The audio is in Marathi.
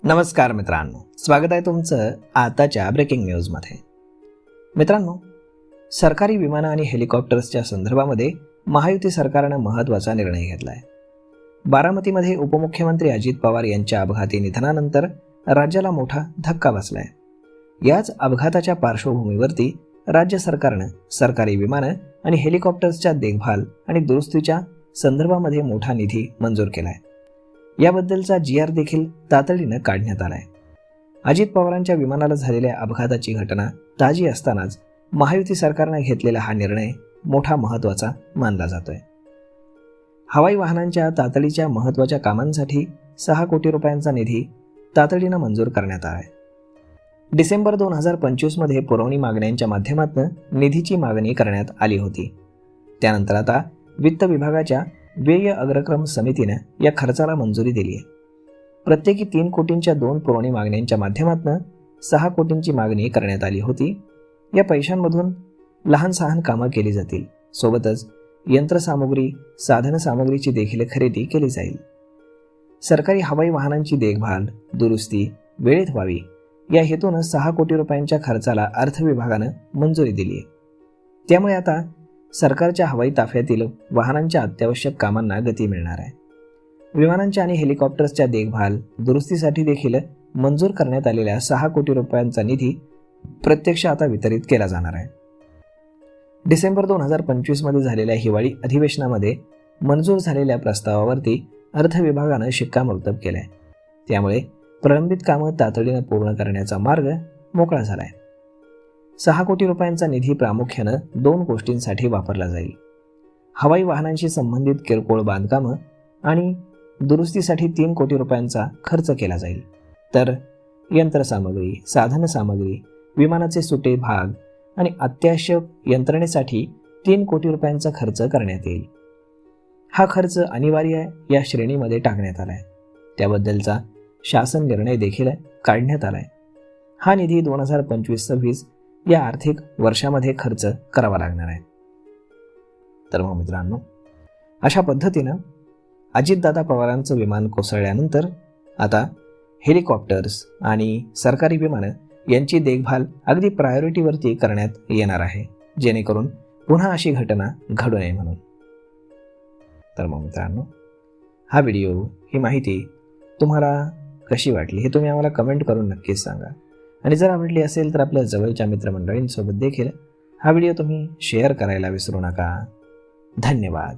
नमस्कार मित्रांनो, स्वागत आहे तुमचं आताच्या ब्रेकिंग न्यूजमध्ये. मित्रांनो, सरकारी विमानं आणि हेलिकॉप्टर्सच्या संदर्भामध्ये महायुती सरकारनं महत्त्वाचा निर्णय घेतला आहे. बारामतीमध्ये उपमुख्यमंत्री अजित पवार यांच्या अपघाती निधनानंतर राज्याला मोठा धक्का बसला आहे. याच अपघाताच्या पार्श्वभूमीवरती राज्य सरकारनं सरकारी विमानं आणि हेलिकॉप्टर्सच्या देखभाल आणि दुरुस्तीच्या संदर्भामध्ये मोठा निधी मंजूर केला आहे. याबद्दलचा GR देखील तातडीनं काढण्यात आलाय. अजित पवारांच्या विमानाला झालेल्या अपघाताची घटना ताजी असतानाच महायुती सरकारनं घेतलेला हा निर्णय मोठा महत्त्वाचा मानला जातोय. हवाई वाहनांच्या तातडीच्या महत्त्वाच्या कामांसाठी 6 कोटी रुपयांचा निधी तातडीनं मंजूर करण्यात आलाय. डिसेंबर 2025 मध्ये पुरवणी मागण्यांच्या माध्यमातून निधीची मागणी करण्यात आली होती. त्यानंतर आता वित्त विभागाच्या व्यय अग्रक्रम समितीने या खर्चाला मंजुरी दिली आहे. प्रत्येकी 3 कोटींच्या 2 पुरवणी मागण्यांच्या माध्यमातून 6 कोटींची मागणी करण्यात आली होती. या पैशांमधून लहान सहान कामं केली जातील. सोबतच यंत्रसामुग्री, साधनसामुग्रीची देखील खरेदी केली जाईल. सरकारी हवाई वाहनांची देखभाल, दुरुस्ती वेळेत व्हावी या हेतूनं 6 कोटी रुपयांच्या खर्चाला अर्थ विभागानं मंजुरी दिली आहे. त्यामुळे आता सरकारच्या हवाई ताफ्यातील वाहनांच्या अत्यावश्यक कामांना गती मिळणार आहे. विमानांच्या आणि हेलिकॉप्टर्सच्या देखभाल, दुरुस्तीसाठी देखील मंजूर करण्यात आलेल्या 6 कोटी रुपयांचा निधी प्रत्यक्ष आता वितरित केला जाणार आहे. डिसेंबर 2025 मध्ये झालेल्या हिवाळी अधिवेशनामध्ये मंजूर झालेल्या प्रस्तावावरती अर्थ विभागानं शिक्कामोर्तब केलंय. त्यामुळे प्रलंबित कामं तातडीनं पूर्ण करण्याचा मार्ग मोकळा झालाय. 6 कोटी रुपयांचा निधी प्रामुख्यानं 2 गोष्टींसाठी वापरला जाईल. हवाई वाहनांशी संबंधित किरकोळ बांधकामं आणि दुरुस्तीसाठी 3 कोटी रुपयांचा खर्च केला जाईल. तर यंत्रसामग्री, साधनसामग्री, विमानाचे सुटे भाग आणि अत्यावश्यक यंत्रणेसाठी 3 कोटी रुपयांचा खर्च करण्यात येईल. हा खर्च अनिवार्य या श्रेणीमध्ये टाकण्यात आलाय. त्याबद्दलचा शासन निर्णय देखील काढण्यात आलाय. हा निधी 2025-26 या आर्थिक वर्षामध्ये खर्च करावा लागणार आहे. तर मग मित्रांनो, अशा पद्धतीनं अजितदादा पवारांचं विमान कोसळल्यानंतर आता हेलिकॉप्टर्स आणि सरकारी विमानं यांची देखभाल अगदी प्रायोरिटीवरती करण्यात येणार आहे, जेणेकरून पुन्हा अशी घटना घडू नये म्हणून. तर मग मित्रांनो, हा व्हिडिओ, ही माहिती तुम्हाला कशी वाटली हे तुम्ही आम्हाला कमेंट करून नक्कीच सांगा. आणि जर आवडली असेल तर आपल्या जवळच्या मित्रमंडळींसोबत देखील हा व्हिडिओ तुम्ही शेअर करायला विसरू नका. धन्यवाद.